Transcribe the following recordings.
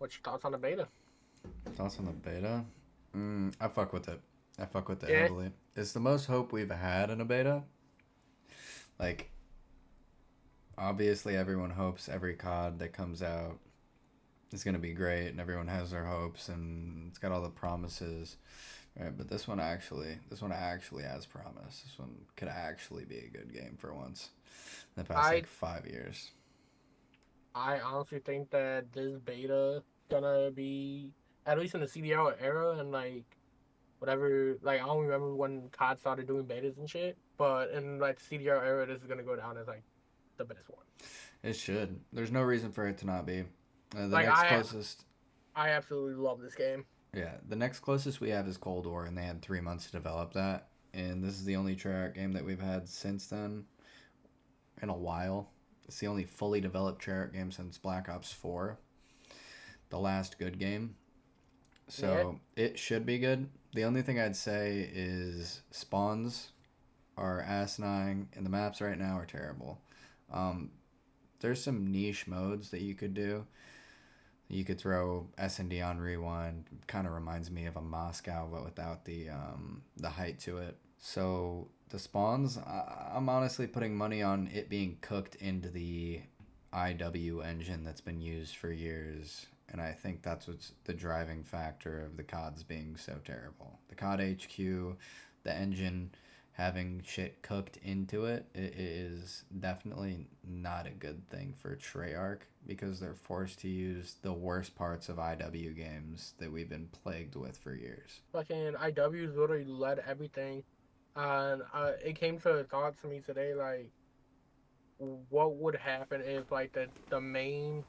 What's your thoughts on the beta? Thoughts on the beta? I fuck with it. I fuck with it Yeah, heavily. It's the most hope we've had in a beta. Like, obviously, everyone hopes every COD that comes out is gonna be great, and everyone has their hopes, and it's got all the promises. Right, but this one actually has promise. This one could actually be a good game for once. In the past I like 5 years. I honestly think that this beta gonna be at least in the CDL era and like whatever. Like I don't remember when COD started doing betas and shit, but in like the CDL era, this is gonna go down as like the best one. It should. There's no reason for it to not be. The Like next closest I absolutely love this game. Yeah, the next closest we have is Cold War, and they had 3 months to develop that. And this is the only Treyarch game that we've had since then in a while. It's the only fully developed Treyarch game since Black Ops 4, the last good game. Yeah, So it should be good. The only thing I'd say is spawns are asinine, and the maps right now are terrible. Um, there's some niche modes that you could do. You could throw S&D on rewind. Kind of reminds me of a Moscow, but without the height to it. So the spawns, I'm honestly putting money on it being cooked into the IW engine that's been used for years, and I think that's what's the driving factor of the CODs being so terrible. The COD HQ, the engine having shit cooked into it is definitely not a good thing for Treyarch because they're forced to use the worst parts of IW games that we've been plagued with for years. fucking IW's literally led everything, and it came to a thought to me today like what would happen if like the main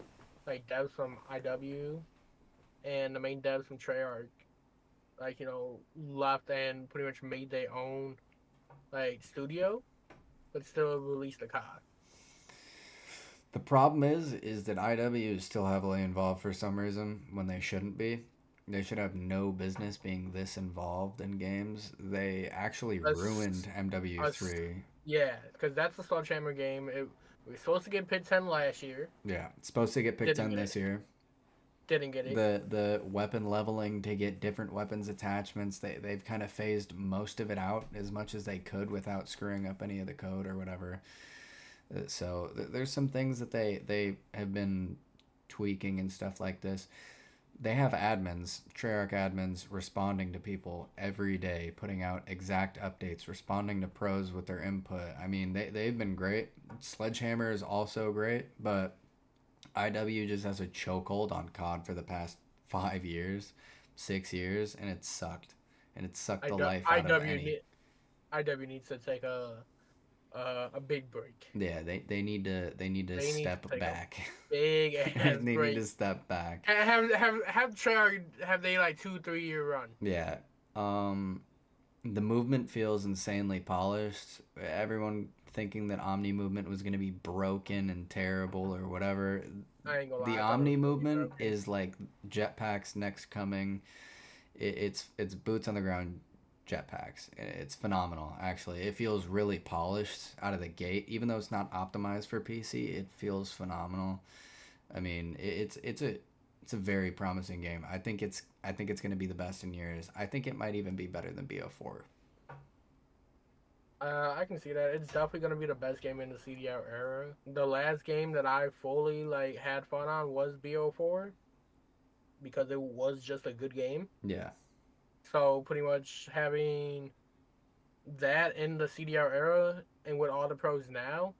like devs from IW and the main devs from Treyarch like left and pretty much made their own like studio, but still released the COD. The problem is that IW is still heavily involved for some reason when they shouldn't be. They should have no business being this involved in games. They actually Us, ruined us, MW3. yeah, because that's a Sledgehammer game. We were supposed to get Pit 10 last year, Yeah, it's supposed to get picked didn't 10 get it, this year. didn't get it. The weapon leveling to get different weapons attachments, they've kind of phased most of it out as much as they could without screwing up any of the code or whatever. There's some things that they have been tweaking and stuff like this. They have admins, Treyarch admins, responding to people every day, putting out exact updates, responding to pros with their input. I mean, they've been great. Sledgehammer is also great, but IW just has a chokehold on COD for the past 5 years, 6 years, and it sucked. And it sucked the life out of IW any. need IW needs to take a big break. Yeah, they need to They need to step take a back. big They ass need to break. step back. Have Treyarch have they like 2 3 year run. Yeah. Um the movement feels insanely polished. Everyone thinking that Omni movement was going to be broken and terrible or whatever. I ain't gonna The lie, I thought it Omni was gonna be movement broken. is like Jetpack's next coming. It's boots on the ground jetpacks. It's phenomenal actually. It feels really polished out of the gate even though it's not optimized for PC. It feels phenomenal. I mean, it's a very promising game. I think it's going to be the best in years. I think it might even be better than BO4. I can see that. It's definitely gonna be the best game in the CDL era. The last game that I fully like had fun on was BO4 because it was just a good game. Yeah. So pretty much having that in the CDL era and with all the pros now,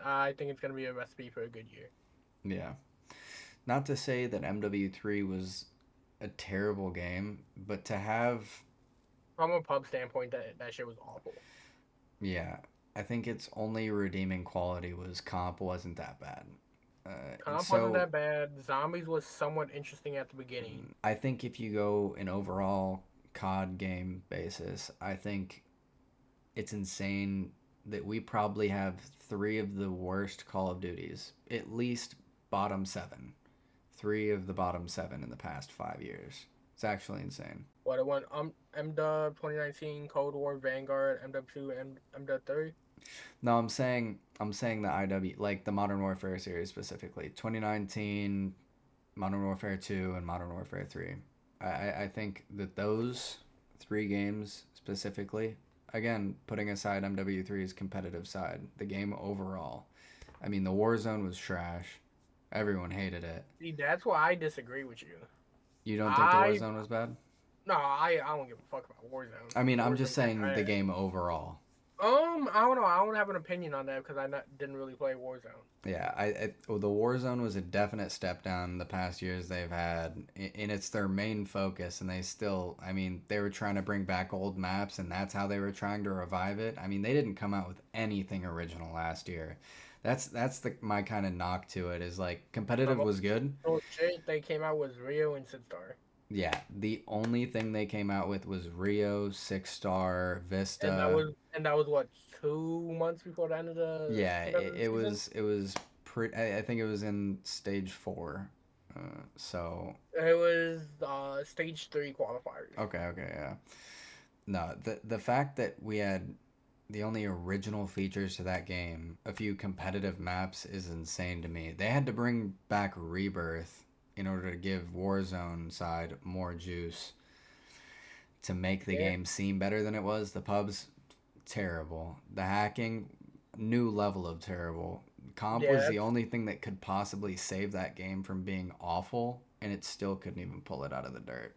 I think it's gonna be a recipe for a good year. Yeah. Not to say that MW3 was a terrible game, but to have, From a pub standpoint, that shit was awful. yeah, I think its only redeeming quality was comp wasn't that bad. And Comp wasn't so that bad. Zombies was somewhat interesting at the beginning. I think if you go an overall COD game basis, I think it's insane that we probably have three of the worst Call of Duties, at least bottom seven. Three of the bottom seven in the past 5 years. It's actually insane. What it went MW 2019 Cold War Vanguard MW2 and MW3. No, I'm saying the IW like the Modern Warfare series specifically. 2019 Modern Warfare 2, and Modern Warfare 3. I think that those three games specifically, again, putting aside MW3's competitive side, the game overall, I mean, the Warzone was trash. Everyone hated it. See, that's why I disagree with you. You don't think the I Warzone was bad? no, I don't give a fuck about Warzone. I mean, I'm just Warzone's saying the trash. game overall. I don't know. I don't have an opinion on that because didn't really play Warzone. Yeah, the Warzone was a definite step down the past years they've had, and it's their main focus. And they still, I mean, they were trying to bring back old maps, and that's how they were trying to revive it. I mean, they didn't come out with anything original last year. That's my kind of knock to it is like The competitive most was good. shit they came out was Rio and Sidstar, Yeah, the only thing they came out with was Rio, Six Star, Vista. and that was what 2 months before the end of the Yeah, competitive season. it was pretty. I think it was in stage 4. So It was stage 3 qualifiers. okay, yeah. No, the fact that we had the only original features to that game, a few competitive maps, is insane to me. They had to bring back Rebirth in order to give Warzone side more juice to make the Yeah, game seem better than it was. The pubs, terrible. The hacking, new level of terrible. Comp yeah. was the only thing that could possibly save that game from being awful, and it still couldn't even pull it out of the dirt.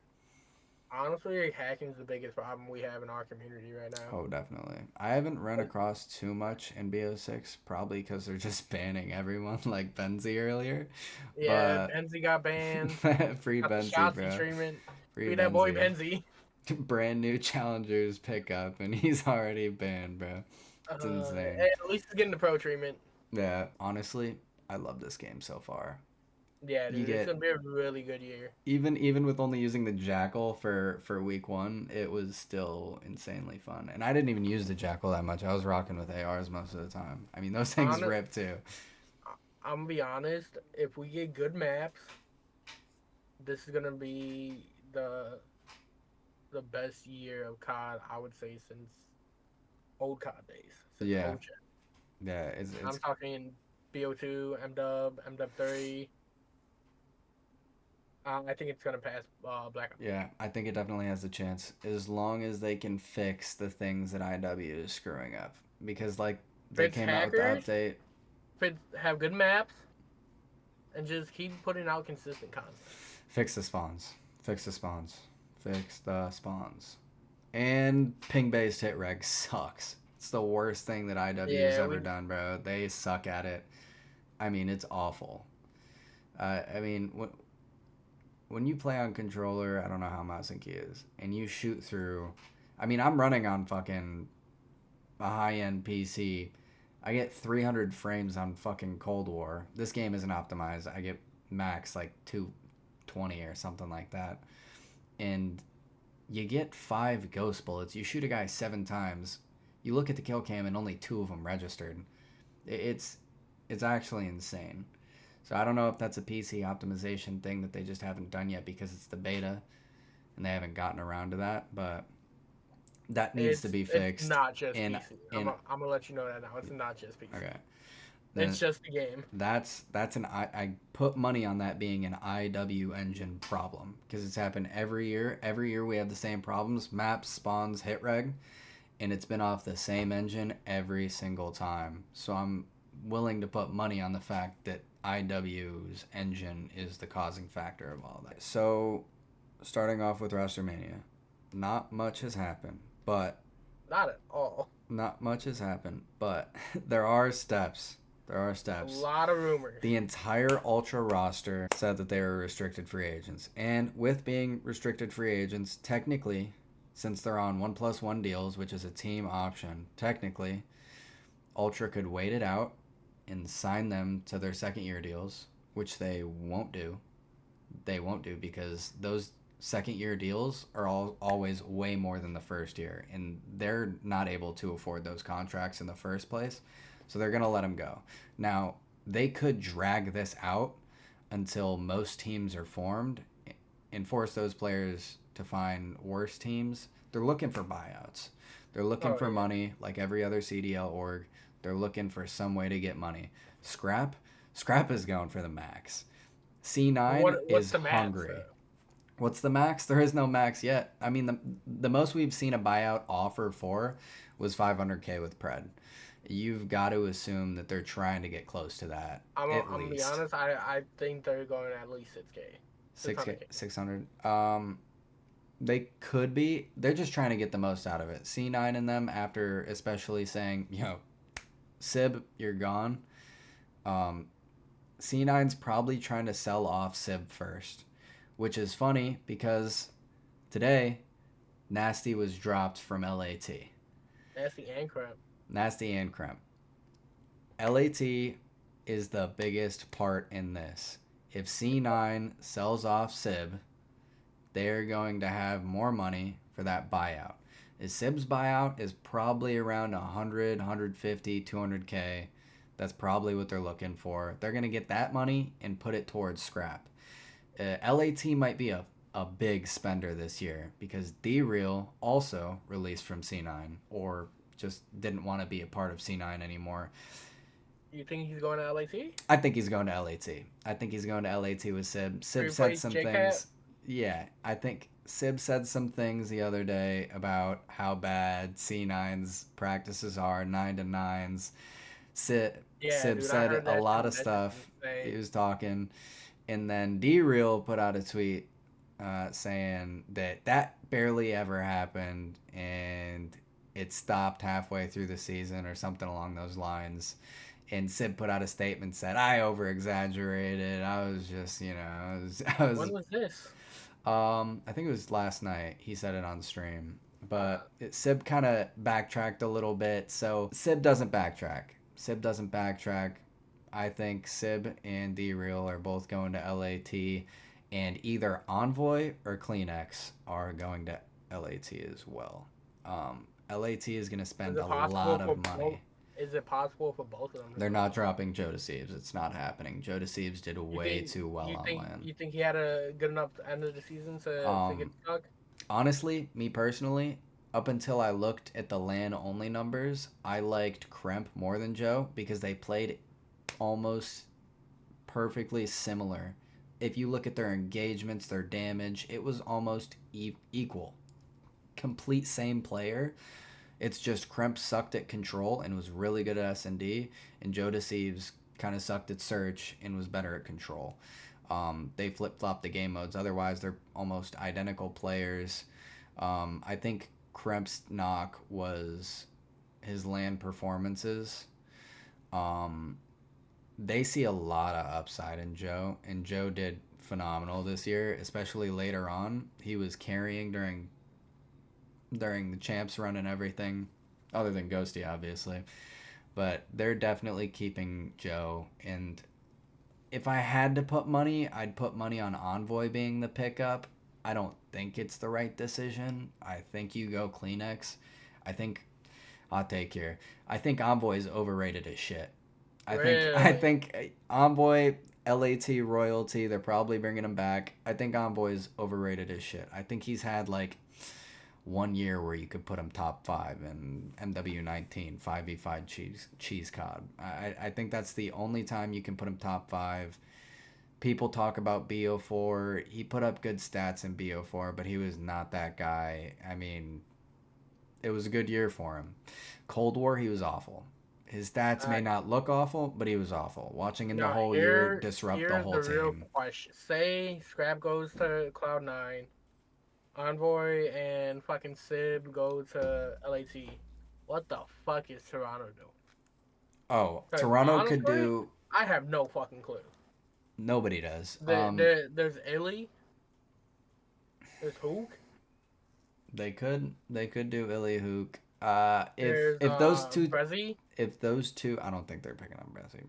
Honestly, hacking is the biggest problem we have in our community right now. Oh, definitely. I haven't run across too much in BO6, probably because they're just banning everyone, like Benzie earlier. Yeah, But Benzie got banned. free Got the Benzie, Shotzi bro. treatment. Free Free that boy Benzie. Benzie. Brand new challengers pick up, and he's already banned, bro. It's insane. At least he's getting the pro treatment. Yeah, honestly, I love this game so far. Yeah, You dude, it's get gonna be a really good year. even with only using the jackal for week 1, it was still insanely fun. And I didn't even use the jackal that much. I was rocking with ARs most of the time. I mean, those things Honest, rip too. I'm gonna be honest. If we get good maps, this is gonna be the best year of COD I would say since old COD days, since Yeah, OG. yeah. I'm It's talking BO2, MW, MW3. I think it's gonna pass Black Ops. yeah. I think it definitely has a chance as long as they can fix the things that IW is screwing up. Because like they Fits came out with the hackers, update. fits have good maps, and just keep putting out consistent content. Fix the spawns. Fix the spawns. Fix the spawns. And ping based hit reg sucks. It's the worst thing that IW has Yeah, ever we done, bro. They suck at it. I mean, it's awful. I mean, when you play on controller, I don't know how mouse and key is, and you shoot through. I mean, I'm running on fucking a high end PC. I get 300 frames on fucking Cold War. This game isn't optimized. I get max like 220 or something like that. And you get 5 ghost bullets. You shoot a guy 7 times. You look at the kill cam and only 2 of them registered. It's it's actually insane. So I don't know if that's a PC optimization thing that they just haven't done yet because it's the beta and they haven't gotten around to that, but that needs to be it's fixed. not just In PC. in I'm gonna let you know that now. It's not just PC. okay. It's Then just the game. that's an I put money on that being an IW engine problem because it's happened every year. Every year we have the same problems: maps, spawns, hit reg, and it's been off the same engine every single time. So I'm willing to put money on the fact that IW's engine is the causing factor of all that. So, starting off with WrestleMania, not much has happened, but Not at all. not much has happened, but there are steps. There are A steps. lot of rumors. The entire Ultra roster said that they were restricted free agents. And with being restricted free agents, technically, since they're on 1+1 deals, which is a team option, technically, Ultra could wait it out and sign them to their second year deals, which they won't do. They won't do because those second year deals are always way more than the first year, and they're not able to afford those contracts in the first place. So they're going to let them go. Now, they could drag this out until most teams are formed and force those players to find worse teams. They're looking for buyouts. They're looking Oh for yeah. money like every other CDL org. They're looking for some way to get money. Scrap is going for the max. C9 What's is the max? hungry. What's the max? There is no max yet. I mean, the most we've seen a buyout offer for was 500K with Pred. You've got to assume that they're trying to get close to that at I'm gonna be least. honest. I think they're going at least 6K, 6 600K. 600. They could be. They're just trying to get the most out of it. C9 in them after especially saying, Sib, you're gone. Um, C9's probably trying to sell off Sib first, which is funny because today Nasty was dropped from LAT. That's the and crap. Nasty and Kremp. LAT is the biggest part in this. If C9 sells off Sib, they're going to have more money for that buyout. Sib's buyout is probably around 100, 150, 200K. That's probably what they're looking for. They're going to get that money and put it towards scrap. LAT might be a big spender this year because D-Real also released from C9 or just didn't want to be a part of C9 anymore. You think he's going to LAT? I think he's going to LAT. I think he's going to LAT with Sib. Sib said Replace some JCat? things. Yeah, I think Sib said some things the other day about how bad C9's practices are, 9 to 9s. Yeah, Sib dude, I said heard a that lot too. of That's just stuff. He insane. was talking. And then D-Real put out a tweet saying that barely ever happened and it stopped halfway through the season or something along those lines. And Sid put out a statement said, "I over exaggerated. I was just, When was this? I think it was last night. He said it on stream, Uh, but Sib kind of backtracked a little bit. So Sib doesn't backtrack. Sib doesn't backtrack. I think Sib and D Real are both going to LAT, and either Envoy or Kleenex are going to LAT as well. LAT is going to is spend it a possible lot for of both? money. Is it possible for both of them to They're go not to LA? dropping Joe Deceives. It's not happening. Joe Deceives did You way think too well you on think land. you think he had a good enough end of the season to get Um, stuck? Honestly, me personally, up until I looked at the LAN only numbers, I liked Kremp more than Joe because they played almost perfectly similar. If you look at their engagements, their damage, it was almost equal. Complete same player. It's just Kremp sucked at control and was really good at S&D, and Joe Deceives kind of sucked at search and was better at control. They flip flop the game modes. Otherwise, they're almost identical players. I think Kremp's knock was his land performances. Um, they see a lot of upside in Joe, and Joe did phenomenal this year, especially later on. He was carrying during the champs run and everything, other than Ghosty, obviously. But they're definitely keeping Joe. And if I had to put money, I'd put money on Envoy being the pickup. I don't think it's the right decision. I think you go Kleenex. I think hot take here. I think Envoy is overrated as shit. I Really? think Envoy LAT royalty. They're probably bringing him back. I think Envoy is overrated as shit. I think he's had like 1 year where you could put him top five in MW19 5v5 cheese cod. I think that's the only time you can put him top five. People talk about BO4. He put up good stats in BO4, but he was not that guy. I mean, it was a good year for him. Cold War, he was awful. His stats Uh, may not look awful, but he was awful. Watching him the Now whole year disrupt the here's whole the real team. question. Say Scrap goes to Cloud9, Envoy and fucking Sib go to LAT. What the fuck is Toronto doing? Oh, Because Toronto could honestly, do. I have no fucking clue. Nobody does. There's Illy, there's Hook, They could do Illy Hook. there's Brezzy. If those two, I don't think they're picking up Brezzy.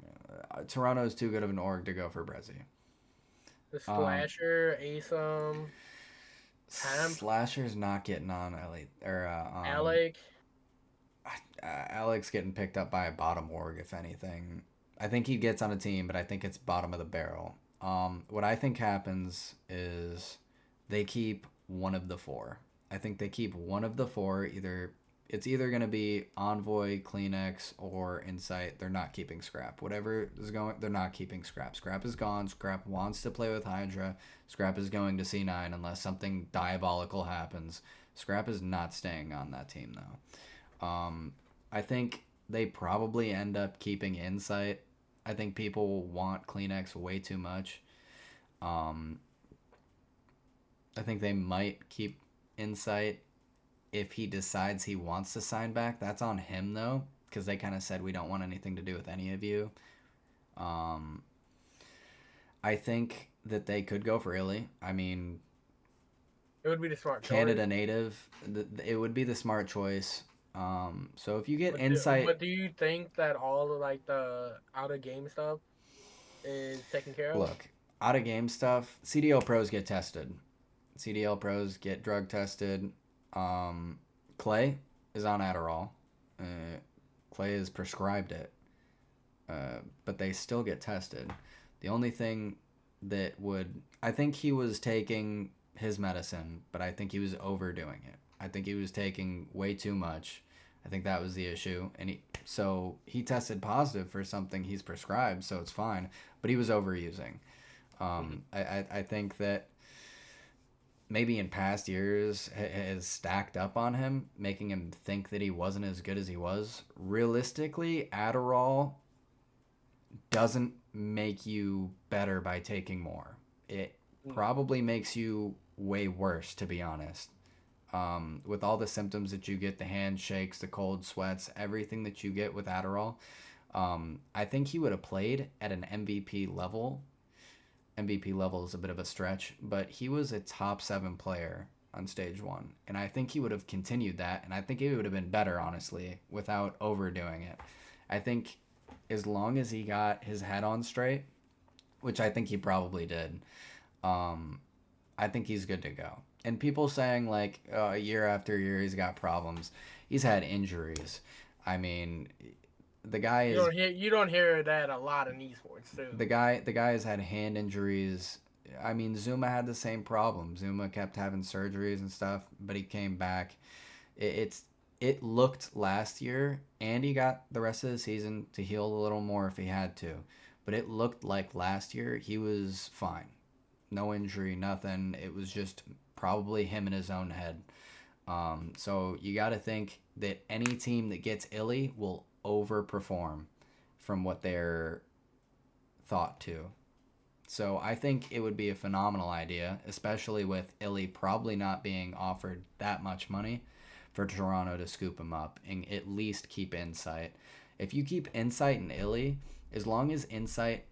Toronto is too good of an org to go for Brezzy. The Um, Slasher, Asom, Temp, Slasher's not getting on Ellie or Alec. Alex getting picked up by a bottom org if anything. I think he gets on a team, but I think it's bottom of the barrel. What I think happens is they keep one of the four. I think they keep one of the four, either it's either going to be Envoy, Kleenex, or Insight. They're not keeping Scrap. Whatever is going, they're not keeping Scrap. Scrap is gone. Scrap wants to play with Hydra. Scrap is going to C9 unless something diabolical happens. Scrap is not staying on that team though. I think they probably end up keeping Insight. I think people want Kleenex way too much. Um, I think they might keep Insight if he decides he wants to sign back. That's on him though, because they kind of said we don't want anything to do with any of you. Um, I think that they could go for Illy. I mean, It would be the smart choice. Canada native, it would be the smart choice. So if you get But Insight, do you think that all of like the out of game stuff is taken care of? look, out of game stuff, CDL pros get tested. CDL pros get drug tested. Um, Clay is on Adderall. Uh, Clay is prescribed it, but they still get tested. The only thing that would, I think he was taking his medicine, but I think he was overdoing it. I think he was taking way too much. I think that was the issue, and he tested positive for something he's prescribed, so it's fine. But he was overusing. I think that maybe in past years has stacked up on him, making him think that he wasn't as good as he was. Realistically, Adderall doesn't make you better by taking more. It probably makes you way worse, to be honest. With all the symptoms that you get, the handshakes, the cold sweats, everything that you get with Adderall, I think he would have played at an MVP level. MVP level is a bit of a stretch, but he was a top 7 player on stage 1. And I think he would have continued that, and I think he would have been better, honestly, without overdoing it. I think as long as he got his head on straight, which I think he probably did, I think he's good to go. And people saying like year after year he's got problems. He's had injuries. I mean, the guy is You don't hear that a lot in esports too. the guy has had hand injuries. I mean, Zuma had the same problem. Zuma kept having surgeries and stuff, but he came back. It looked last year, and he got the rest of the season to heal a little more if he had to. But it looked like last year he was fine. No injury, nothing. It was just probably him in his own head. So you got to think that any team that gets Illy will overperform from what they're thought to. So I think it would be a phenomenal idea, especially with Illy probably not being offered that much money, for Toronto to scoop him up and at least keep Insight. If you keep Insight and Illy, as long as Insight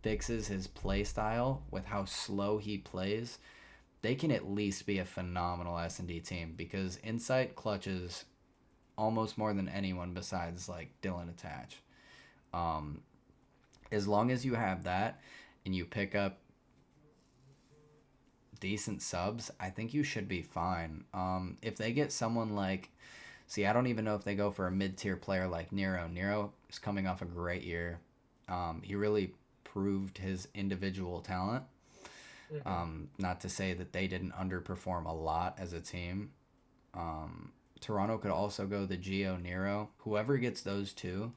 fixes his play style with how slow he plays, they can at least be a phenomenal S&D team, because Insight clutches almost more than anyone besides like Dylan Attach. Um, as long as you have that and you pick up decent subs, I think you should be fine. If they get someone like, see, I don't even know if they go for a mid-tier player like Nero. Nero is coming off a great year. He really proved his individual talent. Not to say that they didn't underperform a lot as a team. Toronto could also go the Geo Nero. Whoever gets those two,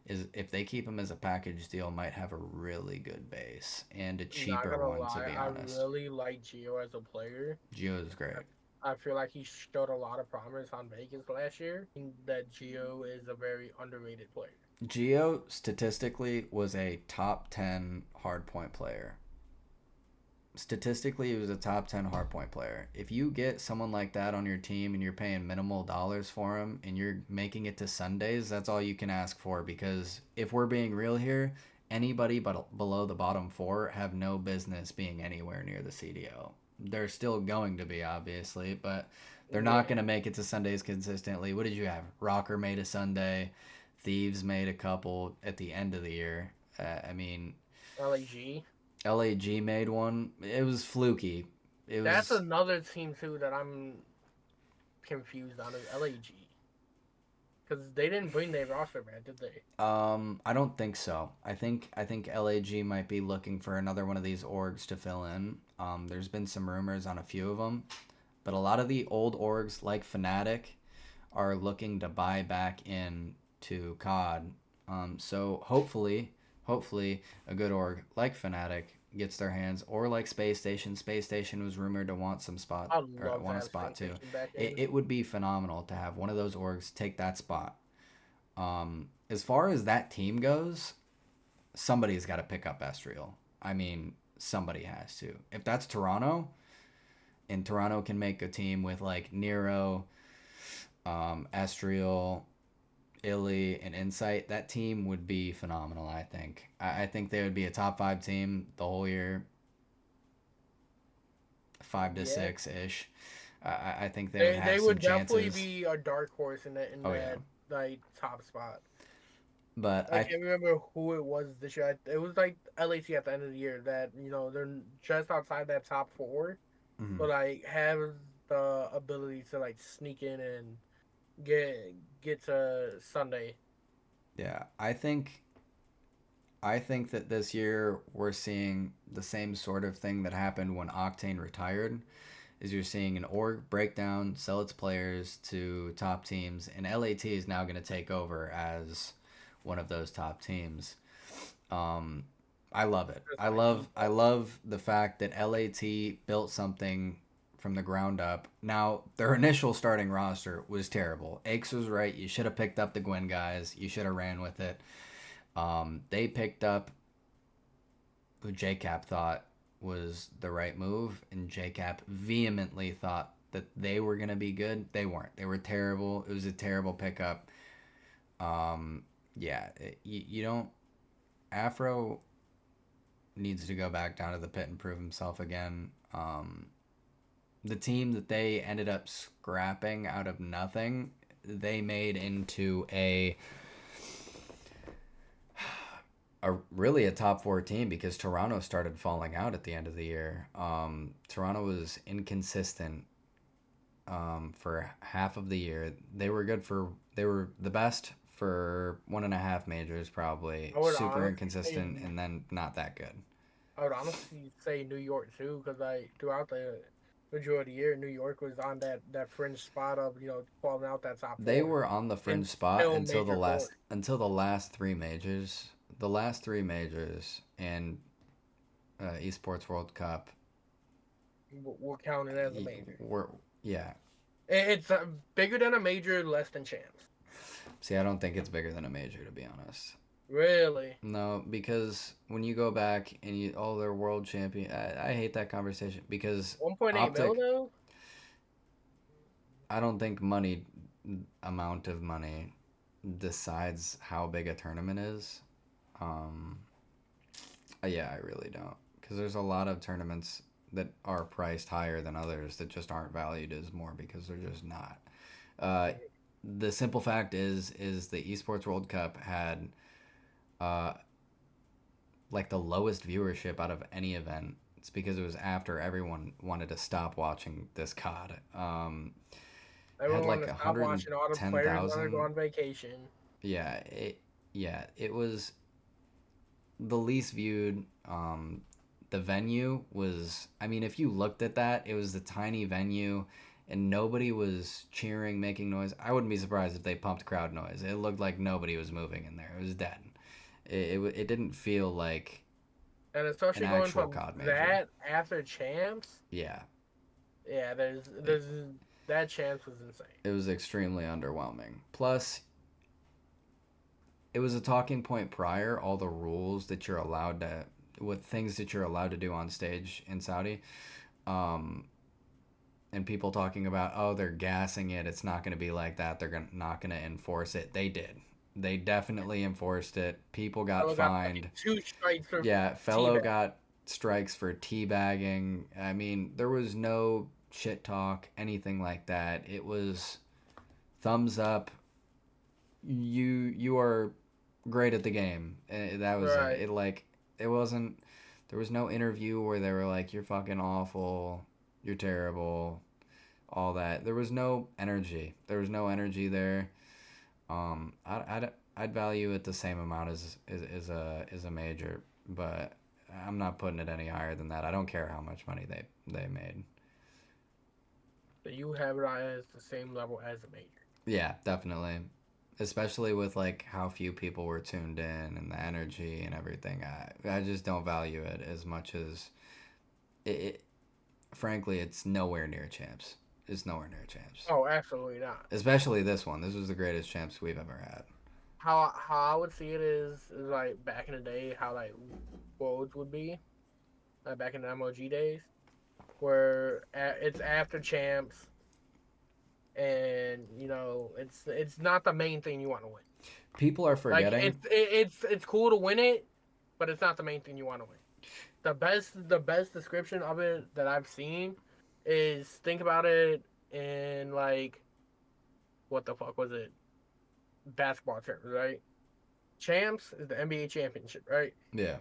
is if they keep him as a package deal, might have a really good base and a Not cheaper gonna one, to lie, be I honest. really like Geo as a player. Geo is great. I feel like he showed a lot of promise on Vegas last year. I think that Geo is a very underrated player. Geo statistically was a top 10 hardpoint player. Statistically, he was a top 10 hardpoint player. If you get someone like that on your team and you're paying minimal dollars for him and you're making it to Sundays, that's all you can ask for, because if we're being real here, anybody but below the bottom 4 have no business being anywhere near the CDO. They're still going to be, obviously, but they're not going to make it to Sundays consistently. What did you have? Rocker made a Sunday. Thieves made a couple at the end of the year. I mean, LAG. LAG made one. It was fluky. That's another team too that I'm confused on, is LAG. Because they didn't bring their roster back, did they? I don't think so. I think LAG might be looking for another one of these orgs to fill in. There's been some rumors on a few of them, but a lot of the old orgs like Fnatic are looking to buy back in to COD. So hopefully, a good org like Fnatic gets their hands, or like Space Station. Space Station was rumored to want some spot I'd or love to want a have spot Space too. Station back It, in. it would be phenomenal to have one of those orgs take that spot. As far as that team goes, somebody's got to pick up Estriel. I mean, somebody has to. If that's Toronto, and Toronto can make a team with like Nero, Estriel, Illy, and Insight, that team would be phenomenal. I think. I think they would be a top 5 team the whole year, 5 to Yeah, 6 ish. I think they would they have would some definitely chances. be a dark horse in Oh yeah, that like top spot. but I can't remember who it was this year. It was like LAC at the end of the year that they're just outside that top four, mhm. but like have the ability to like sneak in and get get to Sunday. Yeah, I think that this year we're seeing the same sort of thing that happened when Octane retired. Is you're seeing an org breakdown, sell its players to top teams, and LAT is now going to take over as one of those top teams. Um, I love it. Just I by love I default. love the fact that LAT built something from the ground up. Now, their initial starting roster was terrible. Aches was right. You should have picked up the Gwen guys. You should have ran with it. They picked up who JCap thought was the right move, and JCap vehemently thought that they were going to be good. They weren't. They were terrible. It was a terrible pickup. Yeah, you don't. Afro needs to go back down to the pit and prove himself again. The team that they ended up scrapping out of nothing, they made into a really a top 4 team because Toronto started falling out at the end of the year. Toronto was inconsistent for half of the year. They were the best for 1.5 majors, probably I would super honestly say inconsistent, and then not that good. I would honestly say New York too, because like throughout the majority of the year, New York was on that fringe spot of falling out that top They four, were on the and fringe spot still major four. until the last 3 majors. The last 3 majors and Esports World Cup We'll count it as a major. were yeah. It's bigger than a major, less than champs. See, I don't think it's bigger than a major, to be honest. Really, No, because when you go back and they're world champion. I hate that conversation because 1.8 mil Optic. though. I don't think amount of money, decides how big a tournament is. Um, yeah, I really don't, because there's a lot of tournaments that are priced higher than others that just aren't valued as more because they're just not. Uh, the simple fact is the Esports World Cup had uh, like the lowest viewership out of any event. It's because it was after everyone wanted to stop watching this COD. It had Everyone like wanted to stop watching. All the players wanted to go 110,000. on vacation. Yeah, it was the least viewed. The venue was. I mean, if you looked at that, it was the tiny venue, and nobody was cheering, making noise. I wouldn't be surprised if they pumped crowd noise. It looked like nobody was moving in there. It was dead. It didn't feel like And an especially going actual from COD major. that after champs, Yeah, yeah, it, there's that chance was insane. it was extremely underwhelming. Plus, it was a talking point prior. All the rules that you're allowed to, what things that you're allowed to do on stage in Saudi, um, and people talking about, oh, they're gassing it. It's not going to be like that. Not going to enforce it. They did. They definitely enforced it. People got I got like fined. 2 strikes for Yeah, Fellow teabag. got strikes for teabagging. I mean, there was no shit talk, anything like that. It was thumbs up. You are great at the game. That was it. Right. It wasn't. There was no interview where they were like, "You're fucking awful. You're terrible." All that. There was no energy. There was no energy there. I'd value it the same amount as a major, but I'm not putting it any higher than that. I don't care how much money they made. So you have it as the same level as a major. Yeah, definitely. Especially with like how few people were tuned in and the energy and everything. I just don't value it as much as it frankly, it's nowhere near champs. It's nowhere near champs. Oh, absolutely not. Especially this one. This was the greatest champs we've ever had. How I would see it is like back in the day, how like worlds would be, like back in the MOG days, where it's after champs, and it's not the main thing you want to win. People are Like forgetting. it's cool to win it, but it's not the main thing you want to win. The best description of it that I've seen is think about it in like what the fuck was it, basketball terms, right? Champs is the NBA championship, right? Yeah.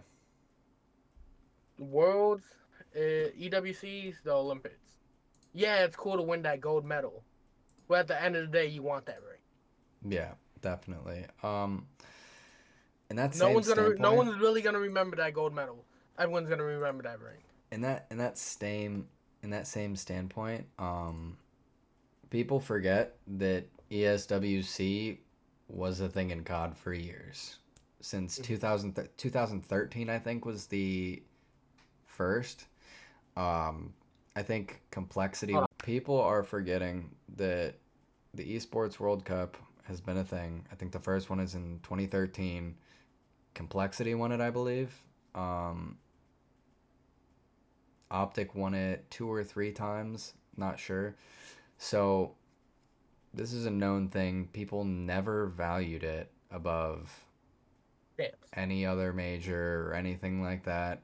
Worlds, EWC's the Olympics. Yeah, it's cool to win that gold medal, but at the end of the day, you want that ring. Yeah, definitely. In that No same one's gonna, no standpoint, one's really gonna remember that gold medal. Everyone's gonna remember that ring. in that same standpoint, people forget that ESWC was a thing in COD for years. Since Mm-hmm. 2013, I think, was the first. Um, I think complexity. People are forgetting that the Esports World Cup has been a thing. I think the first one is in 2013. Complexity won it, I believe. Um, Optic won it 2 or 3 times. Not sure. So this is a known thing. People never valued it above Champs. any other major or anything like that.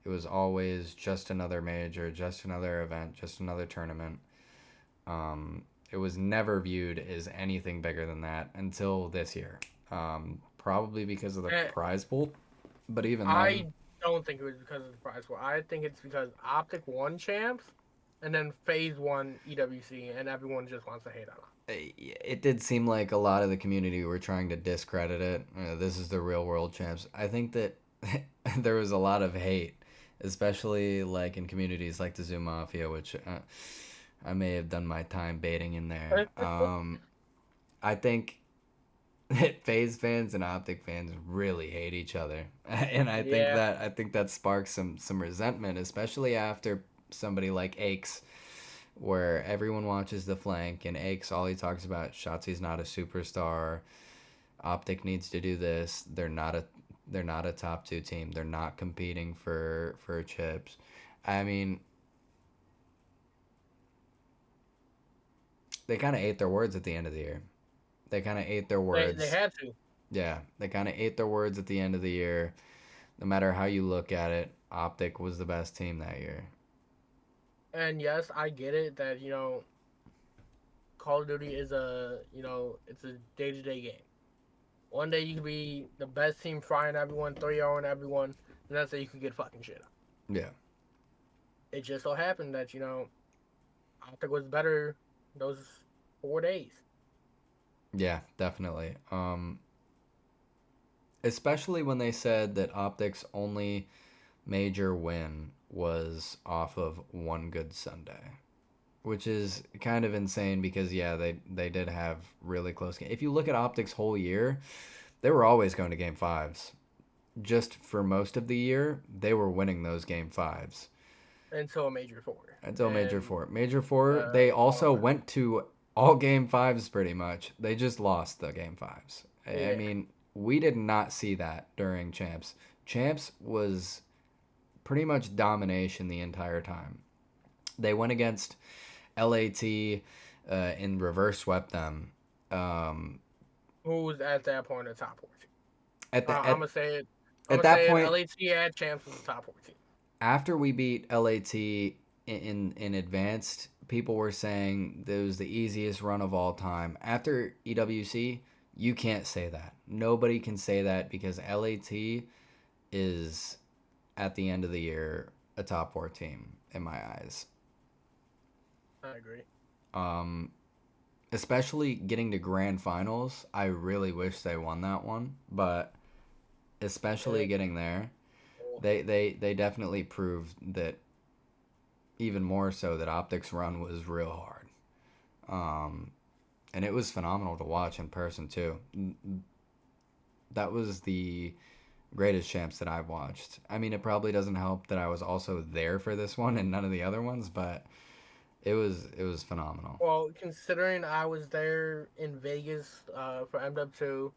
It was always just another major, just another event, just another tournament. It was never viewed as anything bigger than that until this year. Probably because of the And prize pool, but even then, I don't think it was because of the prize pool. I think it's because Optic won champs, and then Phase won EWC, and everyone just wants to hate on it. it did seem like a lot of the community were trying to discredit it. This is the real world champs. I think that there was a lot of hate, especially like in communities like the Zoo Mafia, which I may have done my time baiting in there. I think that FaZe fans and Optic fans really hate each other, and Yeah, I think that sparks some resentment, especially after somebody like Aches, where everyone watches the flank and Aches all he talks about Shotzi's not a superstar. Optic needs to do this. They're not a top 2 team. They're not competing for chips. I mean, they kind of ate their words at the end of the year. They kind of ate their they words. had to. Yeah, they kind of ate their words at the end of the year. No matter how you look at it, Optic was the best team that year. And yes, I get it that Call of Duty is it's a day-to-day game. One day you could be the best team, frying everyone, 3-0 everyone, and that's day you could get fucking shit up. Yeah. It just so happened that Optic was better those 4 days. Yeah, definitely. Especially when they said that Optic's only major win was off of one good Sunday, which is kind of insane because yeah, they did have really close games. If you look at Optic's whole year, they were always going to game fives. Just for most of the year, they were winning those game fives Until Major Four. until Major And Four. Major Four, they all also of went to all game fives pretty much. They just lost the game fives. I yeah. mean, we did not see that during Champs. Champs was pretty much domination the entire time. They went against LAT and reverse swept them. Um, Who was at that point a top 14? at the I'm gonna say it. I'm at gonna that say it. point, LAT at champs was a top 14. after we beat LAT in advanced, people were saying it was the easiest run of all time. After EWC, you can't say that. Nobody can say that because LAT is at the end of the year a top 4 team in my eyes. I agree. Um, Especially getting to grand finals. I really wish they won that one, but especially Yeah. getting there, they definitely proved that even more so that Optics run was real hard. Um, And it was phenomenal to watch in person too. That was the greatest champs that I've watched. I mean, it probably doesn't help that I was also there for this one and none of the other ones, but it was phenomenal. Well, considering I was there in Vegas for MW2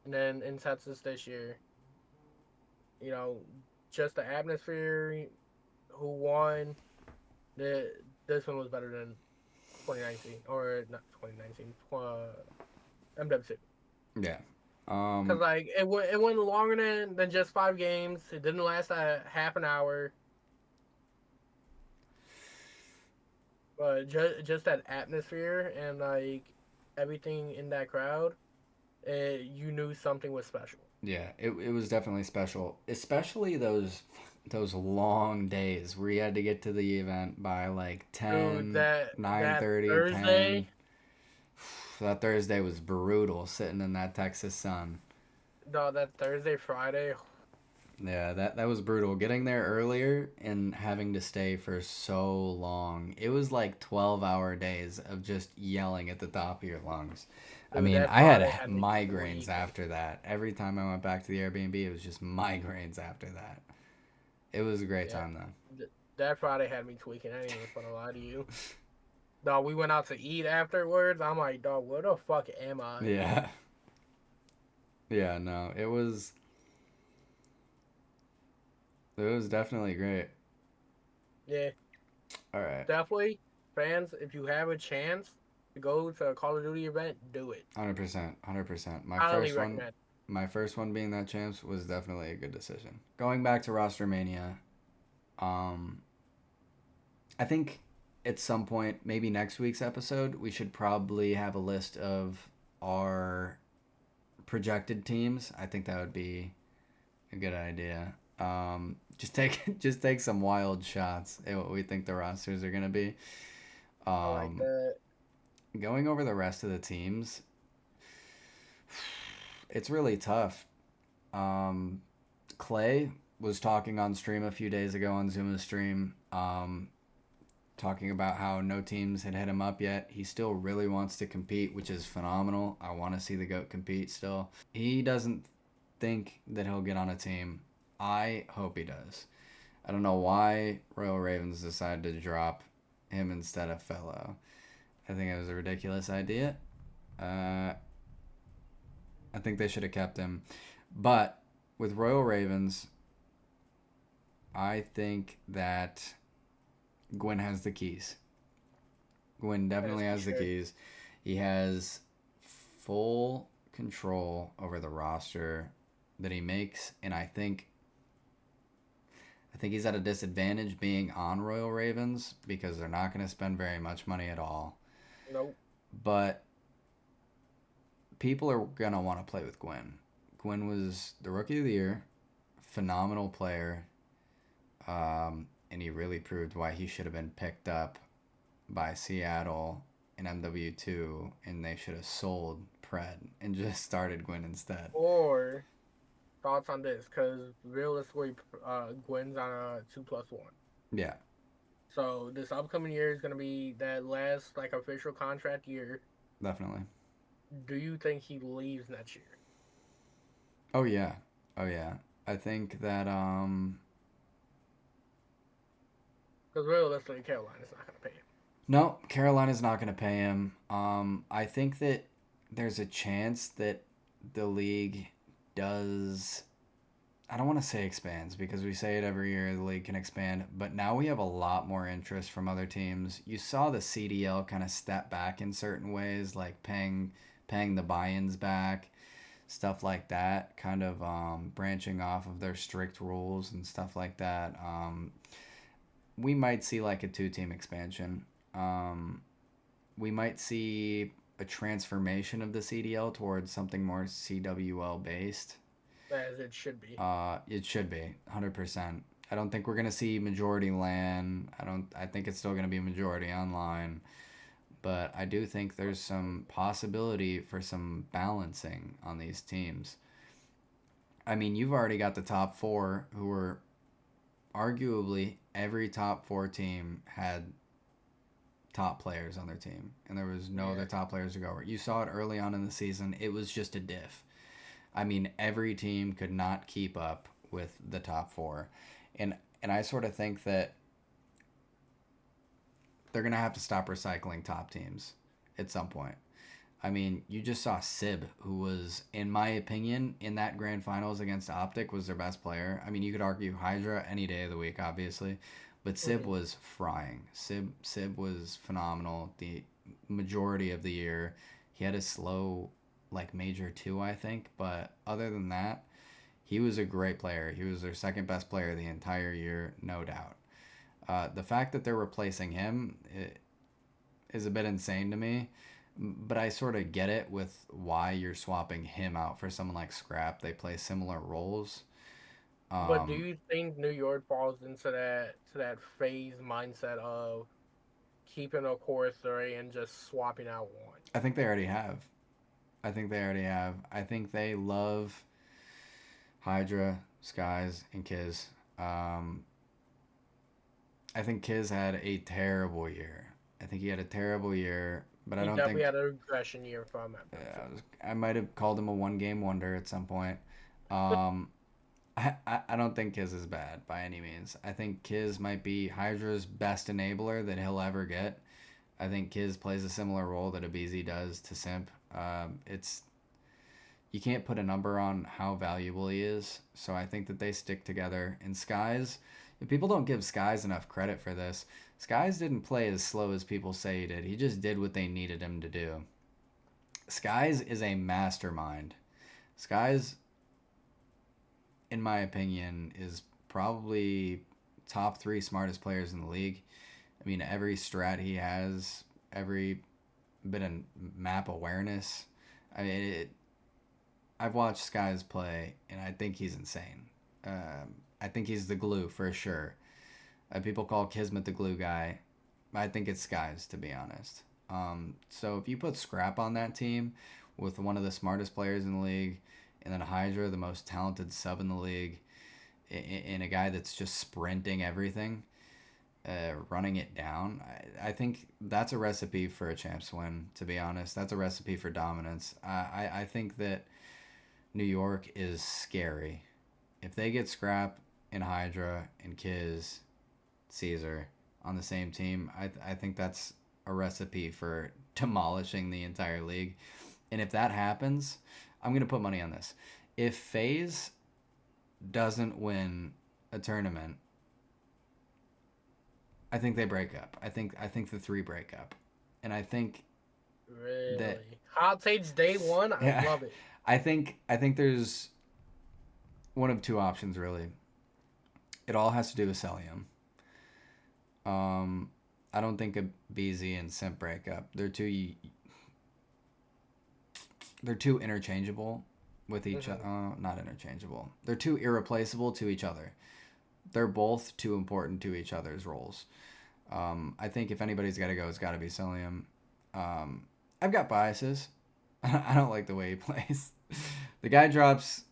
and then in Texas this year, you know, just the atmosphere, who won, the this one was better than 2019 or not 2019, MW2. Yeah. Cause like it went longer than just 5 games. It didn't last a half an hour, but just that atmosphere and like everything in that crowd, you knew something was special. Yeah, it was definitely special, especially those long days where you had to get to the event by like Dude, 10, that 9:30, 10. Thursday, That Thursday was brutal sitting in that Texas sun. no, that Thursday Friday, Yeah, that was brutal. Getting there earlier and having to stay for so long. It was like 12-hour days of just yelling at the top of your lungs. I dude, mean, that I had Friday had me migraines tweaking. after that. Every time I went back to the Airbnb, it was just migraines after that. It was a great Yeah, time though. that Friday had me tweaking. I ain't even gonna lie to you. Dog, we went out to eat afterwards. I'm like, dog, where the fuck am I? Yeah. Yeah, no. It was definitely great. Yeah, All right. definitely, fans. If you have a chance to go to a Call of Duty event, do it. 100%. 100%. Highly recommend. My first one being that champs was definitely a good decision. Going back to Roster Mania, um I think at some point, maybe next week's episode, we should probably have a list of our projected teams. I think that would be a good idea. Just take just take some wild shots at what we think the rosters are gonna be. I like Um, that. Going over the rest of the teams, it's really tough. Um, Clay was talking on stream a few days ago on Zuma's stream, talking about how no teams had hit him up yet. He still really wants to compete, which is phenomenal. I want to see the GOAT compete still. He doesn't think that he'll get on a team. I hope he does. I don't know why Royal Ravens decided to drop him instead of Fellow. I think it was a ridiculous idea. Uh, I think they should have kept him. But with Royal Ravens, I think that Gwen has the keys. Gwen As definitely he has the should. keys. He has full control over the roster that he makes, and I think he's at a disadvantage being on Royal Ravens because they're not going to spend very much money at all. Nope. But people are going to want to play with Gwen. Gwen was the rookie of the year, phenomenal player, and he really proved why he should have been picked up by Seattle in MW2, and they should have sold Pred and just started Gwen instead. Or thoughts on this? Because realistically, Gwen's on a 2+1. Yeah, So this upcoming year is gonna be that last like official contract year. definitely. Do you think he leaves next year? Oh yeah, oh yeah. I think that Because realistically, Carolina's not gonna pay him. no, Carolina's not going to pay him. I think that there's a chance that the league does. I don't want to say expands because we say it every year the league can expand, but now we have a lot more interest from other teams. You saw the CDL kind of step back in certain ways, like paying the buy-ins back, stuff like that, kind of branching off of their strict rules and stuff like that. We might see like a two-team expansion. Um, we might see a transformation of the CDL towards something more CWL based. As it should be. It should be 100%. I don't think we're gonna see majority LAN. I don't. I think it's still gonna be majority online, but I do think there's some possibility for some balancing on these teams. I mean, you've already got the top four who are arguably every top four team had top players on their team, and there was no Yeah. other top players to go over. You saw it early on in the season. It was just a diff. I mean, every team could not keep up with the top four, and I sort of think that they're gonna have to stop recycling top teams at some point. I mean, you just saw Sib, who was, in my opinion, in that grand finals against Optic, was their best player. I mean, you could argue Hydra any day of the week, obviously, but Sib Hmm. was frying. Sib was phenomenal the majority of the year. He had a slow, like major two, I think, but other than that, he was a great player. He was their second best player the entire year, no doubt. The fact that they're replacing him is a bit insane to me, but I sort of get it with why you're swapping him out for someone like Scrap. They play similar roles. But do Um, you think New York falls into that phase mindset of keeping a core three and just swapping out one? I think they already have. I think they love Hydra, Skies, and Kiz. Um, I think Kiz had a terrible year. I think he had a terrible year, but I He don't definitely think had a regression year from it. I might have called him a one game wonder at some point. Um, I don't think Kiz is bad by any means. I think Kiz might be Hydra's best enabler that he'll ever get. I think Kiz plays a similar role that Abizi does to Simp. It's you can't put a number on how valuable he is, so I think that they stick together. And Skies, if people don't give Skies enough credit for this, Skies didn't play as slow as people say he did. He just did what they needed him to do. Skies is a mastermind. Skies, in my opinion, is probably top three smartest players in the league. I mean, every strat he has, every bit of map awareness. I mean, I've watched Skies play, and I think he's insane. I think he's the glue for sure. People call Kismet the glue guy. I think it's Skies, to be honest. So if you put Scrap on that team with one of the smartest players in the league, and then Hydra, the most talented sub in the league, in a guy that's just sprinting everything, running it down, I think that's a recipe for a champs win, to be honest. That's a recipe for dominance. I think that New York is scary. If they get Scrap and Hydra and Kiz, Caesar on the same team, I think that's a recipe for demolishing the entire league. And if that happens, I'm going to put money on this. If FaZe doesn't win a tournament, I think they break up. I think the three break up. And I think that Really? Hot takes day one? I yeah, love it. I think there's one of two options really. It all has to do with Celium. Um, I don't think a BZ and Simp break up. They're too interchangeable with each other. Hmm. Not interchangeable. They're too irreplaceable to each other. They're both too important to each other's roles. I think if anybody's got to go, it's got to be Cilium. I've got biases. I don't like the way he plays. The guy drops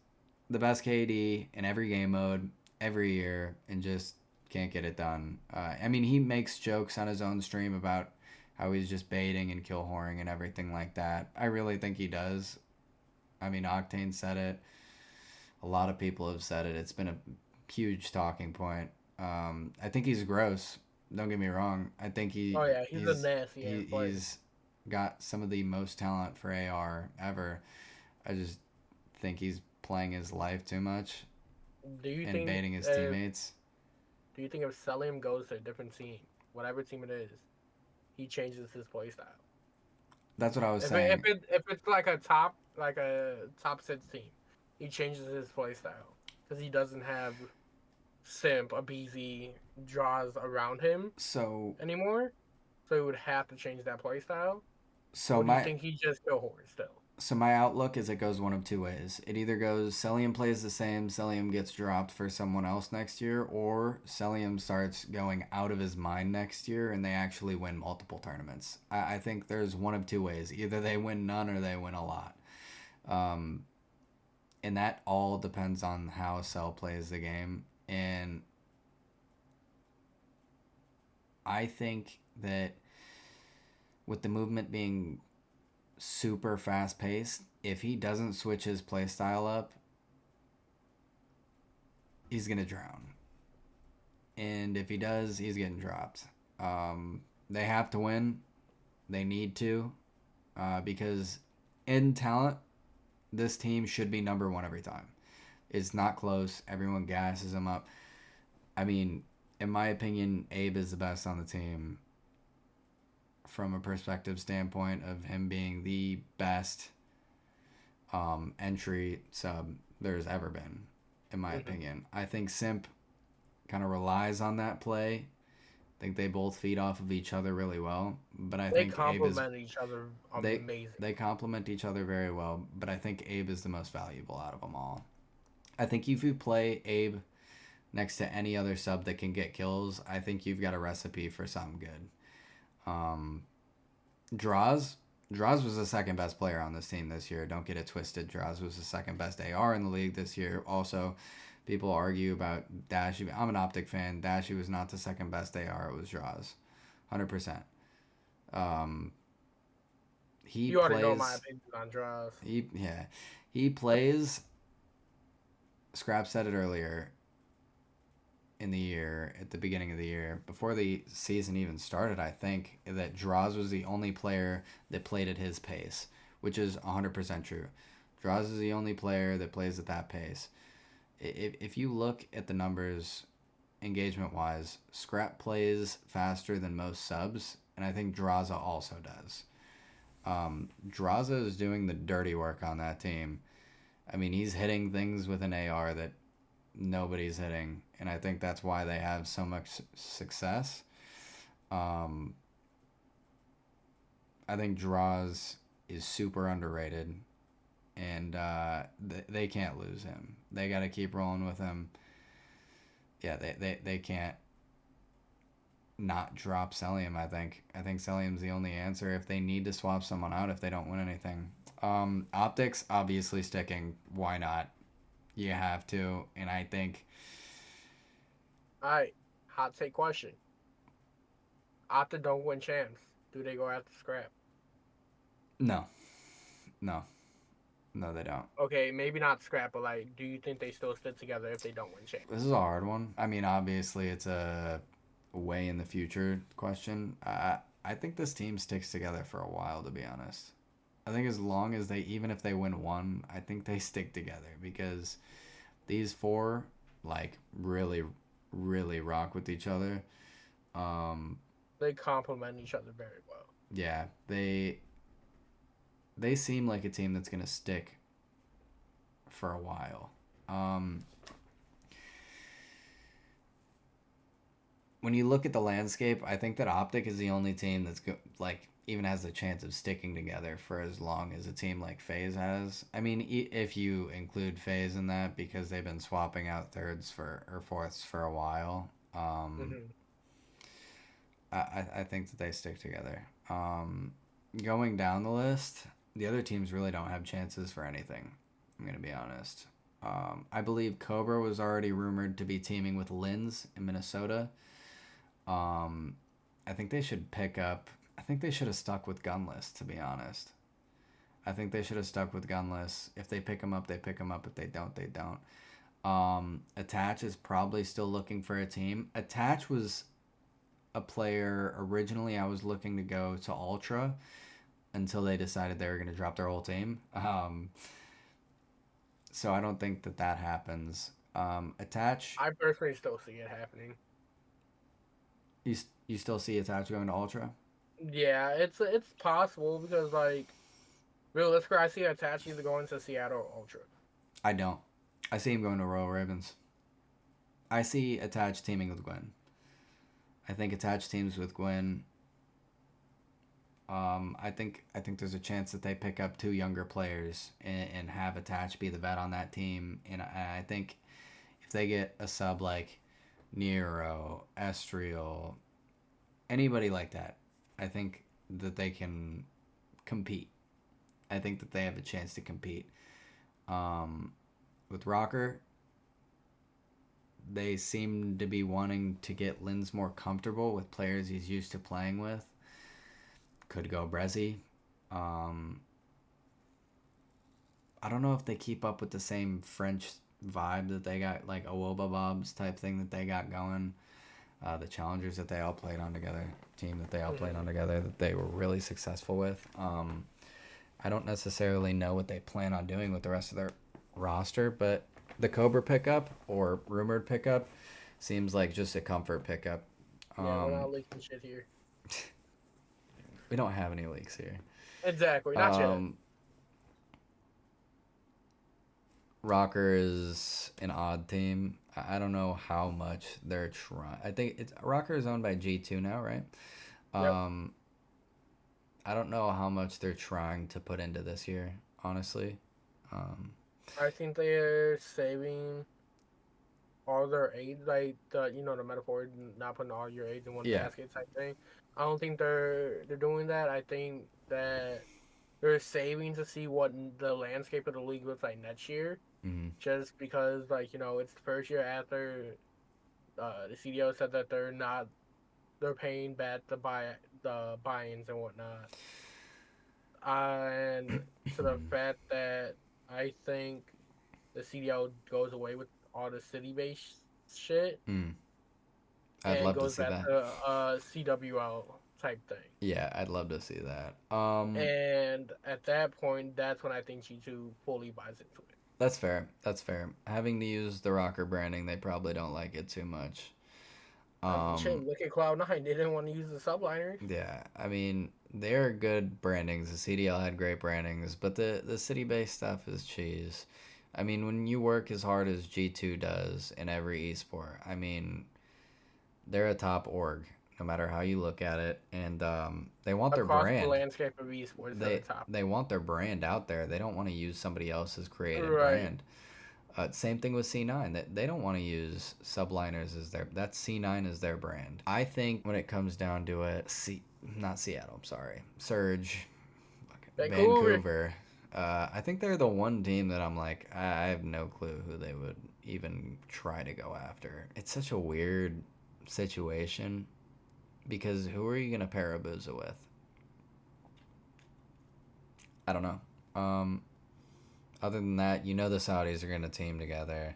the best KD in every game mode every year and just can't get it done. I mean, he makes jokes on his own stream about how he's just baiting and kill whoring and everything like that. I really think he does. I mean, Octane said it. A lot of people have said it. It's been a huge talking point. I think he's gross. Don't get me wrong. I think Oh yeah, he's a nasty ass player. he's got some of the most talent for AR ever. I just think he's playing his life too much Do you and think baiting his if teammates. do you think if Celium goes to a different team, whatever team it is, he changes his play style? That's what I was If it, if saying. it if it's like a top six team, he changes his play style because he doesn't have Simp, a BZ draws around him So anymore. So he would have to change that play style. so Or do you my think he just kill horror still? So my outlook is it goes one of two ways. It either goes Celium plays the same, Celium gets dropped for someone else next year, or Celium starts going out of his mind next year and they actually win multiple tournaments. I think there's one of two ways. Either they win none or they win a lot. Um, and that all depends on how Cell plays the game. And I think that with the movement being super fast paced, if he doesn't switch his play style up, he's gonna drown. And if he does, he's getting dropped. They have to win. They need to, because in talent, this team should be number one every time. It's not close. Everyone gasses him up. I mean, in my opinion, Abe is the best on the team from a perspective standpoint of him being the best entry sub there's ever been, in my Hmm. opinion. I think Simp kind of relies on that play. I think they both feed off of each other really well, but I They think Abe is complement each other they amazing. they complement each other very well, but I think Abe is the most valuable out of them all. I think if you play Abe next to any other sub that can get kills, I think you've got a recipe for something good. Um, Draws Draws was the second best player on this team this year. Don't get it twisted. Draws was the second best AR in the league this year. Also, people argue about Dashy. I'm an Optic fan. Dashy was not the second best AR. It was Draws, 100%. Um, he You already know my plays. opinion on draws. He plays. Scrap said it earlier in the year, at the beginning of the year, before the season even started, I think, that Draws was the only player that played at his pace, which is 100% true. Draws is the only player that plays at that pace. If you look at the numbers engagement wise, Scrap plays faster than most subs, and I think Draza also does. Draza is doing the dirty work on that team. I mean, he's hitting things with an AR that nobody's hitting, and I think that's why they have so much success. Um, I think Draws is super underrated, and they can't lose him. They got to keep rolling with him. Yeah, they can't not drop Celium. I think Celium's the only answer if they need to swap someone out if they don't win anything. Optics obviously sticking. Why not? You have to, and I think All right, hot take question. Opta don't win champs. Do they go after scrap? no, no, no, they don't. Okay, maybe not scrap, but like, do you think they still stick together if they don't win champs? This is a hard one. I mean, obviously, it's a way in the future question. I think this team sticks together for a while, to be honest. I think as long as even if they win one, I think they stick together because these four, like, really, really rock with each other. Um, They complement each other very well. yeah, they seem like a team that's gonna stick for a while. Um, when you look at the landscape, I think that Optic is the only team that's like even has a chance of sticking together for as long as a team like FaZe has. I mean, if you include FaZe in that because they've been swapping out thirds for or fourths for a while. Hmm. I think that they stick together. Going down the list, the other teams really don't have chances for anything. I'm gonna be honest. I believe Cobra was already rumored to be teaming with Lins in Minnesota. Um, I think they should pick up. I think they should have stuck with Gunless. To be honest, I think they should have stuck with Gunless. If they pick them up, they pick them up. If they don't, they don't. Attach is probably still looking for a team. Attach was a player originally. I was looking to go to Ultra until they decided they were going to drop their whole team. So I don't think that that happens. Attach, I personally still see it happening. you you still see Attach going to Ultra? Yeah, it's possible because like realistically, I see Itachi either going to Seattle or Ultra. I don't. I see him going to Royal Ravens. I see Attach teaming with Gwen. I think Attach teams with Gwen. I think there's a chance that they pick up two younger players and have Attach be the vet on that team. And I think if they get a sub like Nero, Estriel, anybody like that, I think that they can compete. I think that they have a chance to compete. Um, with Rocker, they seem to be wanting to get Lins more comfortable with players he's used to playing with. Could go Brezzy. Um, I don't know if they keep up with the same French vibe that they got, like Awoba Bobs type thing that they got going. The challengers that they all played on together, team that they all played on Mhm. together, that they were really successful with. I don't necessarily know what they plan on doing with the rest of their roster, but the Cobra pickup or rumored pickup seems like just a comfort pickup. Yeah, we're Um, not leaking shit here. we don't have any leaks here. Exactly, not yet. Um, Rocker is an odd team. I don't know how much they're trying. I think it's Rocker is owned by G2 now, right? Yep. Um, I don't know how much they're trying to put into this year, honestly. Um, I think they're saving all their eggs, like the metaphor, not putting all your eggs in one yeah. basket type thing. I don't think they're doing that. I think that they're saving to see what the landscape of the league looks like next year. Mm-hmm. Just because, it's the first year after the CDO said that they're paying back the buy-ins and whatnot, and to the fact that I think the CDL goes away with all the city-based shit Mm. I'd and love to goes see back that. to CWL type thing. Yeah, I'd love to see that. And at that point, that's when I think G2 fully buys into it. That's fair. That's fair. Having to use the Rocker branding, they probably don't like it too much. I mean, shit, Um, look at Cloud9. They didn't want to use the subliners. yeah, I mean, they're good brandings. The CDL had great brandings, but the city-based stuff is cheese. I mean, when you work as hard as G2 does in every esport, I mean, they're a top org, no matter how you look at it, and they want their Across the brand. landscape of esports, they're the They top. they want their brand out there. They don't want to use somebody else's created Right. brand. Same thing with C9. That they don't want to use subliners as their. That's C9 as their brand. I think when it comes down to it, not Seattle. I'm sorry, Surge, Vancouver. Vancouver. I think they're the one team that I'm like, I have no clue who they would even try to go after. It's such a weird situation because who are you gonna pair Abuza with? I don't know. Other than that, the Saudis are gonna team together.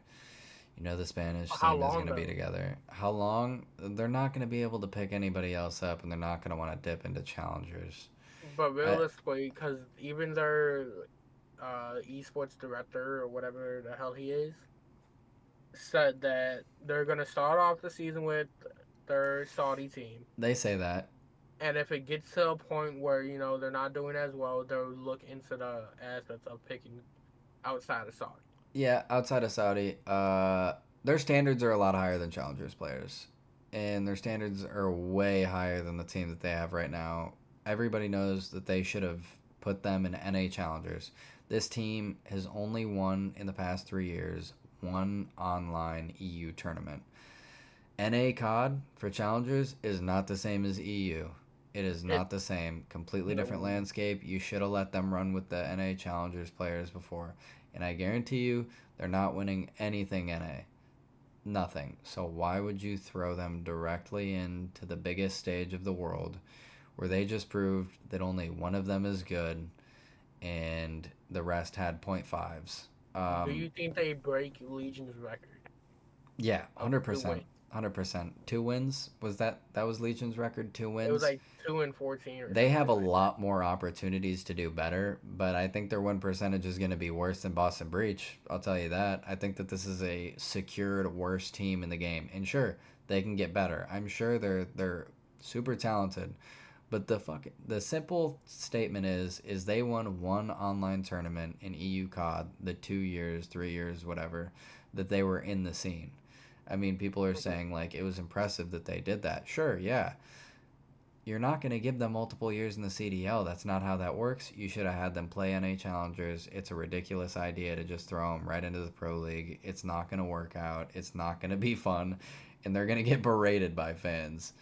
The Spanish How team is long gonna be though? together. How long? They're not gonna be able to pick anybody else up, and they're not gonna want to dip into challengers. But I, realistically, because even their esports director or whatever the hell he is said that they're gonna start off the season with their Saudi team, they say that. and if it gets to a point where they're not doing as well, they'll look into the aspects of picking outside of Saudi. Yeah, outside of Saudi, their standards are a lot higher than challengers players, and their standards are way higher than the team that they have right now. Everybody knows that they should have put them in NA challengers. This team has only won in the past 3 years one online EU tournament. NA COD for challengers is not the same as EU. It is It not the same. Completely different no, landscape. You should have let them run with the NA challengers players before. And I guarantee you, they're not winning anything NA. Nothing. So why would you throw them directly into the biggest stage of the world where they just proved that only one of them is good and the rest had point fives? do you think they break Legion's record Yeah, of two 100%. wins? 100%. Two wins? That was Legion's record, two It was wins? like 2-14 or They some have a shit like that. lot more opportunities to do better, but I think their win percentage is going to be worse than Boston Breach. I'll tell you that. I think that this is a secured worst team in the game. And sure, they can get better. I'm sure they're super talented, but the simple statement is they won one online tournament in EU COD the 2 years, 3 years, whatever that they were in the scene. I mean, people are Mhm. saying like it was impressive that they did that. Sure, yeah, you're not going to give them multiple years in the CDL. That's not how that works. You should have had them play NA Challengers. It's a ridiculous idea to just throw them right into the Pro League. It's not going to work out. It's not going to be fun. And they're going to get berated by fans.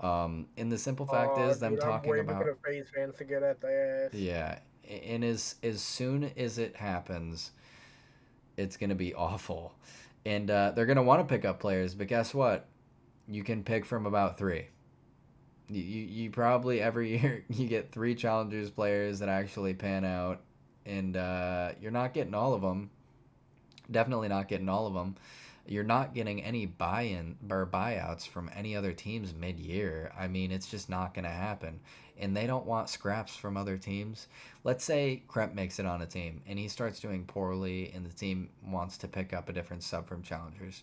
And the simple fact Oh, is, them dude, I'm talking waiting for about, the FaZe fans to get at their ass. yeah, and as soon as it happens, it's going to be awful. And they're going to want to pick up players, but guess what? You can pick from about three. You probably every year you get three challengers players that actually pan out, and you're not getting all of them. Definitely not getting all of them. You're not getting any buy-in or buyouts from any other teams mid-year. I mean, it's just not going to happen. And they don't want scraps from other teams. Let's say Kremp makes it on a team and he starts doing poorly and the team wants to pick up a different sub from challengers.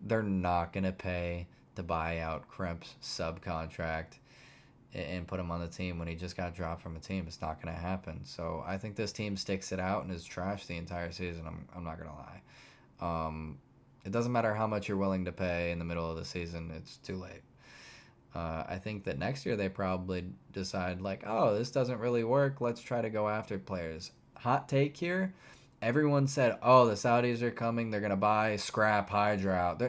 They're not going to pay to buy out Kremp's subcontract and put him on the team when he just got dropped from a team. It's not going to happen. So I think this team sticks it out and is trash the entire season. I'm not going to lie. It doesn't matter how much you're willing to pay in the middle of the season. It's too late. I think that next year they probably decide like, oh, this doesn't really work. Let's try to go after players. Hot take here. Everyone said, oh, the Saudis are coming. They're going to buy scrap Hydra out.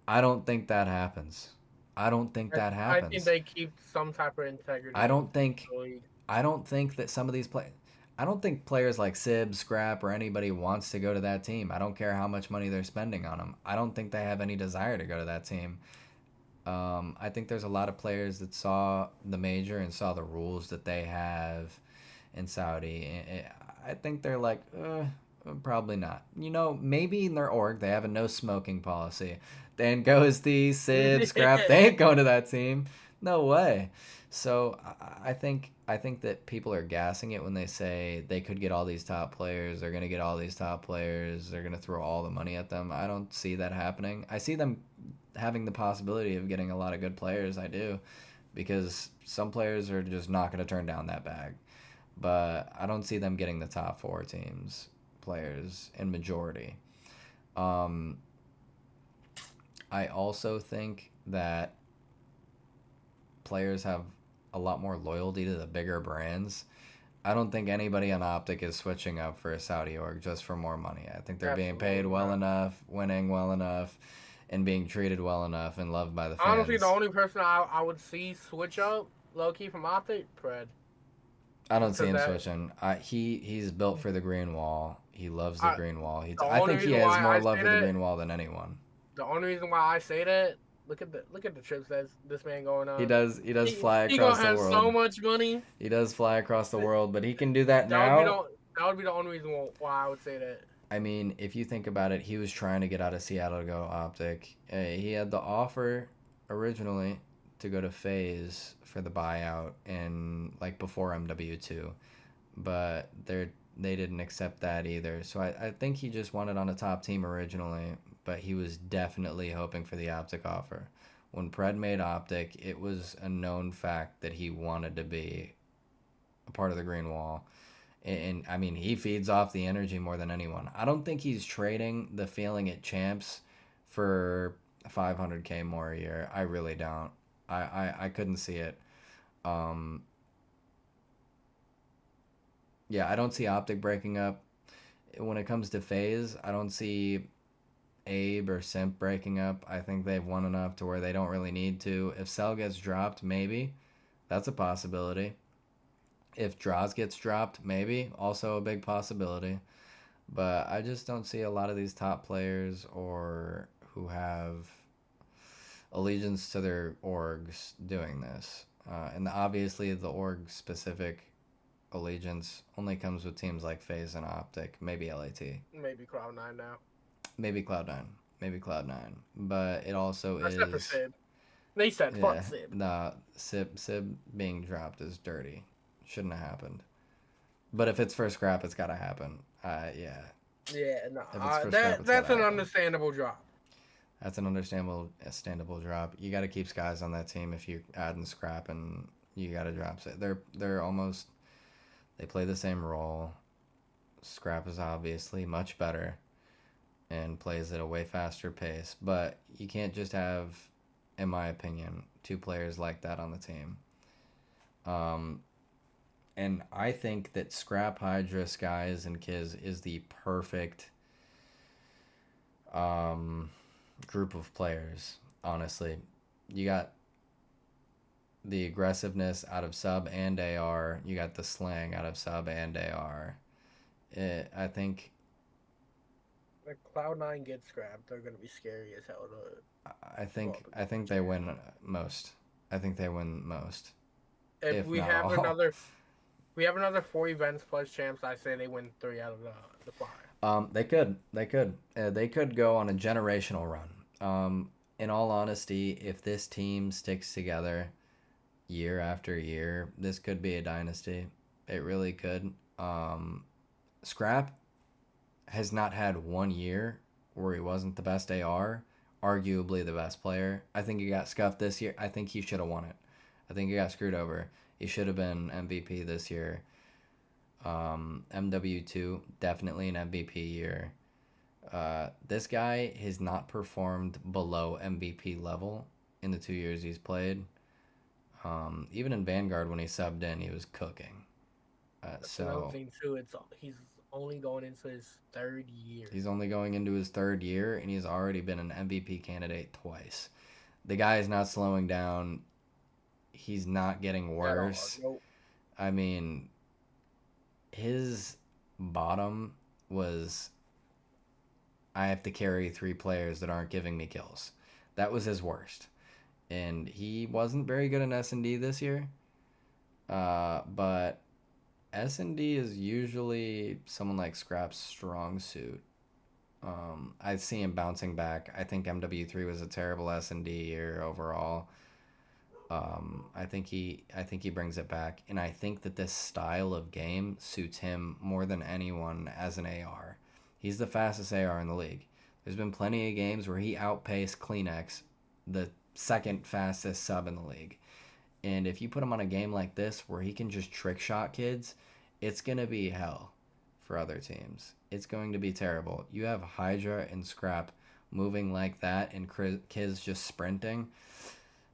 I don't think that happens. I don't think that I think happens. they keep some type of I integrity don't think in the league. I don't think that some of these play. I don't think players like Sib, Scrap, or anybody wants to go to that team. I don't care how much money they're spending on them. I don't think they have any desire to go to that team. I think there's a lot of players that saw the major and saw the rules that they have in Saudi. I think they're like, probably not. You know, maybe in their org they have a no smoking policy. Then goes the Sib, Scrap. They ain't going to that team. No way. So I think that people are gassing it when they say they could get all these top players. They're gonna get all these top players. They're gonna throw all the money at them. I don't see that happening. I see them having the possibility of getting a lot of good players. I do, because some players are just not gonna turn down that bag. But I don't see them getting the top four teams players in majority. Um, I also think that players have a lot more loyalty to the bigger brands. I don't think anybody on Optic is switching up for a Saudi org just for more money. I think they're being paid Absolutely well not. enough, winning well enough, and being treated well enough and loved by the Honestly, the fans. only person I would see switch up low key from Optic, Pred, I don't just see because him that switching. He's built for the green wall. He loves the I green wall. the I only think he reason has why more I love say for the that green wall than anyone. the only reason why I say that look at the trips that this man going He on. does he does fly He gonna across the have so world. much money. He does fly across the world, but he can do that That would be now. the that would be the only reason why I would say that. I mean, if you think about it, he was trying to get out of Seattle to go Optic. He had the offer originally to go to Phase for the buyout and like before MW2, but they didn't accept that either. So I think he just wanted on a top team originally, but he was definitely hoping for the Optic offer. When Pred made Optic, it was a known fact that he wanted to be a part of the Green Wall. And I mean, he feeds off the energy more than anyone. I don't think he's trading the feeling at champs for 500K more a year. I really don't. I couldn't see it. Um, yeah, I don't see Optic breaking up. When it comes to Phase, I don't see Abe or Simp breaking up. I think they've won enough to where they don't really need to. If Cell gets dropped, maybe. That's a possibility. If Draws gets dropped, maybe. Also a big possibility. But I just don't see a lot of these top players or who have allegiance to their orgs doing this. And obviously, the org specific allegiance only comes with teams like FaZe and Optic, maybe LAT, Maybe Cloud9 now. maybe Cloud9, maybe Cloud9. But it also Except for is, Sid. They said fuck yeah, Sid. nah, Sib being dropped is dirty. Shouldn't have happened. But if it's for scrap, it's gotta happen. Yeah, Yeah, no. if it's for scrap, That it's gotta that's an happen. understandable drop. That's an understandable drop. You got to keep Skies on that team if you add in scrap, and you got to drop it. They're almost they play the same role. Scrap is obviously much better and plays at a way faster pace, but you can't just have, in my opinion, two players like that on the team. Um, and I think that Scrap, Hydra, Skies, and Kiz is the perfect um, group of players. Honestly, you got the aggressiveness out of sub and AR. You got the slang out of sub and AR. I think Like Cloud9 gets scrapped, they're gonna be scary as hell to I go think up I against think next they year. win most. I think they win most, If if we not have all. another, we have another 4 events plus champs. I say they win 3 out of the 5. They could go on a generational run. In all honesty, if this team sticks together year after year, this could be a dynasty. It really could. Scrap has not had 1 year where he wasn't the best AR, arguably the best player. I think he got scuffed this year. I think he should have won it. I think he got screwed over. He should have been MVP this year. MW2, definitely an MVP year. This guy has not performed below MVP level in the 2 years he's played. Even in Vanguard, when he subbed in, he was cooking. That's another So thing too. He's only going into his 3rd year. he's only going into his 3rd year, and he's already been an MVP candidate twice. The guy is not slowing down. He's not getting At all. worse. Nope. I mean, his bottom was I have to carry 3 players that aren't giving me kills. That was his worst. And he wasn't very good in S&D this year. But S&D is usually someone like Scrap's strong suit. I see him bouncing back. I think MW3 was a terrible S&D year overall. I think he brings it back, and I think that this style of game suits him more than anyone as an AR. He's the fastest AR in the league. There's been plenty of games where he outpaced Kleenex, the second fastest sub in the league. And if you put him on a game like this where he can just trick shot kids, it's gonna be hell for other teams. It's going to be terrible. You have Hydra and Scrap moving like that, and Kiz just sprinting.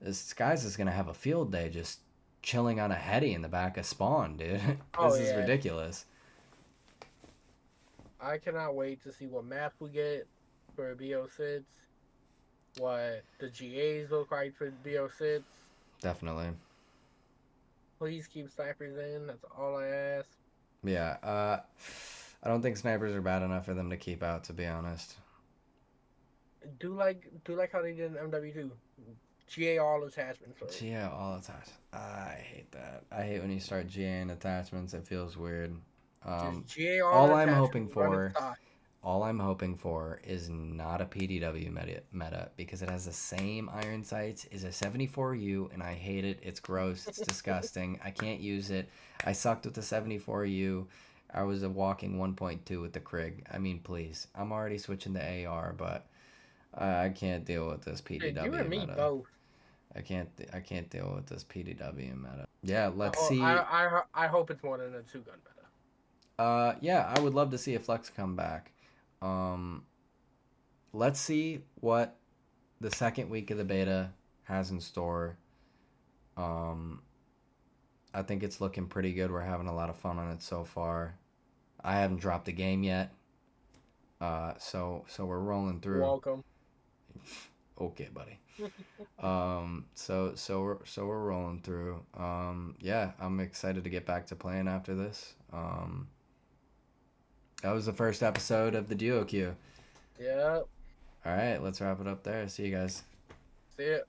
This guy's is gonna have a field day just chilling on a heady in the back of spawn, dude. Oh This is yeah. ridiculous. I cannot wait to see what map we get for BO6. What the GAs look like for BO6. Definitely. Please keep snipers in. That's all I ask. Yeah. I don't think snipers are bad enough for them to keep out, to be honest. Do like how they did in MW2. GA all attachments for it. Yeah, all the time. I hate that. I hate when you start GAing attachments. It feels weird. Just GA all All I'm attachments. hoping Running for, stock. all I'm hoping for is not a PDW meta because it has the same iron sights as a 74U, and I hate it. It's gross. It's disgusting. I can't use it. I sucked with the 74U. I was a walking 1.2 with the Krig. I mean, please. I'm already switching to AR, but I can't deal with this Dude, PDW you and me meta. both. I can't deal with this PDW meta. Yeah, I, let's ho- see. I hope it's more than a 2 gun meta. Yeah, I would love to see a Flex come back. Let's see what the second week of the beta has in store. I think it's looking pretty good. We're having a lot of fun on it so far. I haven't dropped a game yet. So we're rolling through. Welcome. Okay, buddy. So we're rolling through. Yeah, I'm excited to get back to playing after this. That was the first episode of the DuoQ. Yeah. All right, let's wrap it up there. See you guys. See it.